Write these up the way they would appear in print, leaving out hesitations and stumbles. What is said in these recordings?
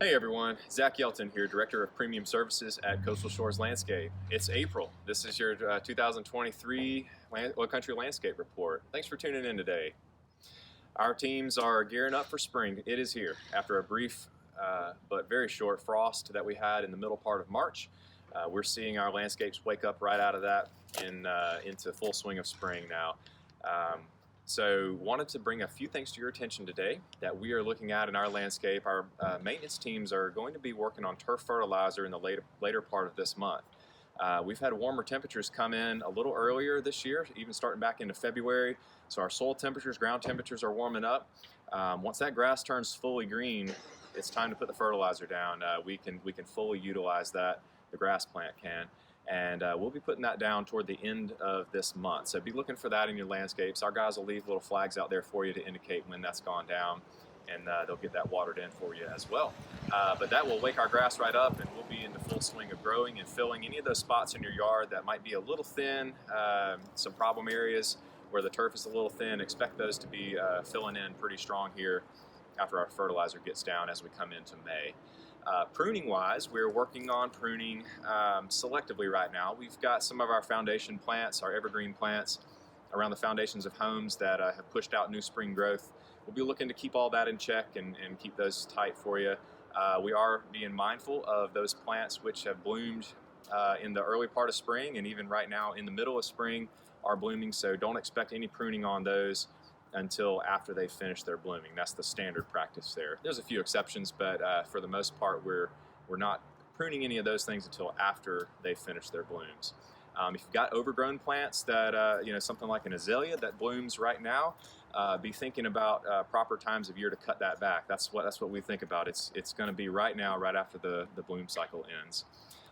Hey everyone, Zach Yelton here, Director of Premium Services at Coastal Shores Landscape. It's April. This is your 2023 Oil Country Landscape Report. Thanks for tuning in today. Our teams are gearing up for spring. It is here. After a brief but very short frost that we had in the middle part of March, we're seeing our landscapes wake up right out of that into full swing of spring now. So wanted to bring a few things to your attention today that we are looking at in our landscape. Our maintenance teams are going to be working on turf fertilizer in the later part of this month. We've had warmer temperatures come in a little earlier this year, even starting back into February. So our soil temperatures, ground temperatures are warming up. Once that grass turns fully green, it's time to put the fertilizer down. We can fully utilize that, the grass plant can. And we'll be putting that down toward the end of this month. So be looking for that in your landscapes. Our guys will leave little flags out there for you to indicate when that's gone down, and they'll get that watered in for you as well. But that will wake our grass right up, and we'll be in the full swing of growing and filling any of those spots in your yard that might be a little thin, some problem areas where the turf is a little thin. Expect those to be filling in pretty strong here after our fertilizer gets down as we come into May. Pruning wise, we're working on pruning selectively right now. We've got some of our foundation plants, our evergreen plants, around the foundations of homes that have pushed out new spring growth. We'll be looking to keep all that in check and keep those tight for you. We are being mindful of those plants which have bloomed in the early part of spring, and even right now in the middle of spring are blooming, so don't expect any pruning on those until after they finish their blooming. That's the standard practice there. There's a few exceptions, but for the most part, we're not pruning any of those things until after they finish their blooms. If you've got overgrown plants that, something like an azalea that blooms right now, be thinking about proper times of year to cut that back. That's what we think about. It's going to be right now, right after the bloom cycle ends.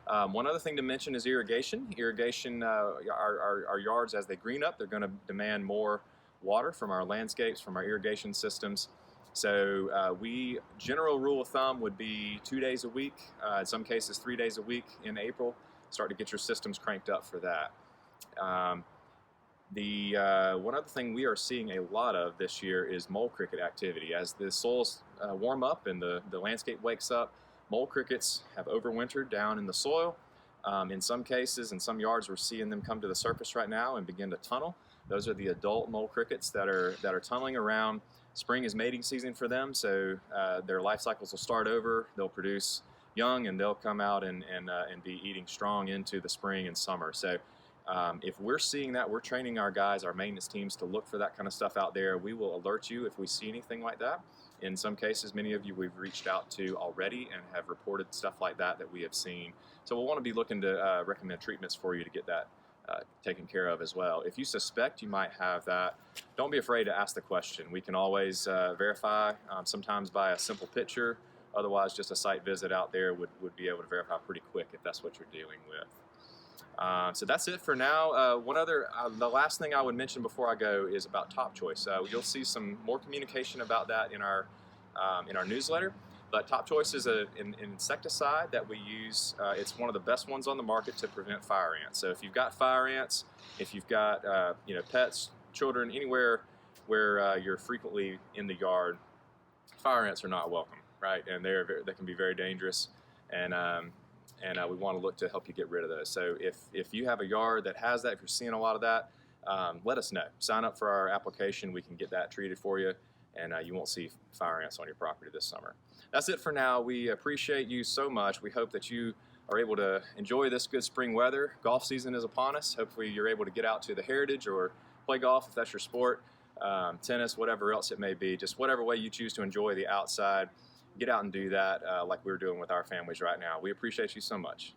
One other thing to mention is irrigation. Irrigation, our yards, as they green up, they're going to demand more water from our landscapes, from our irrigation systems. So general rule of thumb would be 2 days a week, in some cases 3 days a week in April. Start to get your systems cranked up for that. One other thing we are seeing a lot of this year is mole cricket activity. As the soils warm up and the landscape wakes up, mole crickets have overwintered down in the soil. In some cases, in some yards, we're seeing them come to the surface right now and begin to tunnel. Those are the adult mole crickets that are tunneling around. Spring is mating season for them, so their life cycles will start over. They'll produce young, and they'll come out and be eating strong into the spring and summer. So if we're seeing that, we're training our guys, our maintenance teams, to look for that kind of stuff out there. We will alert you if we see anything like that. In some cases, many of you we've reached out to already and have reported stuff like that we have seen. So we'll want to be looking to recommend treatments for you to get that taken care of as well. If you suspect you might have that, don't be afraid to ask the question. We can always verify, sometimes by a simple picture. Otherwise, just a site visit out there would be able to verify pretty quick if that's what you're dealing with. So that's it for now. The last thing I would mention before I go is about Top Choice. You'll see some more communication about that in our newsletter. But Top Choice is an insecticide that we use. It's one of the best ones on the market to prevent fire ants. So if you've got fire ants, if you've got pets, children, anywhere where you're frequently in the yard, fire ants are not welcome, right? And they can be very dangerous, and we want to look to help you get rid of those. So if you have a yard that has that, if you're seeing a lot of that, let us know. Sign up for our application. We can get that treated for you, and you won't see fire ants on your property this summer. That's it for now. We appreciate you so much. We hope that you are able to enjoy this good spring weather. Golf season is upon us. Hopefully you're able to get out to the Heritage or play golf if that's your sport, tennis, whatever else it may be. Just whatever way you choose to enjoy the outside, get out and do that like we're doing with our families right now. We appreciate you so much.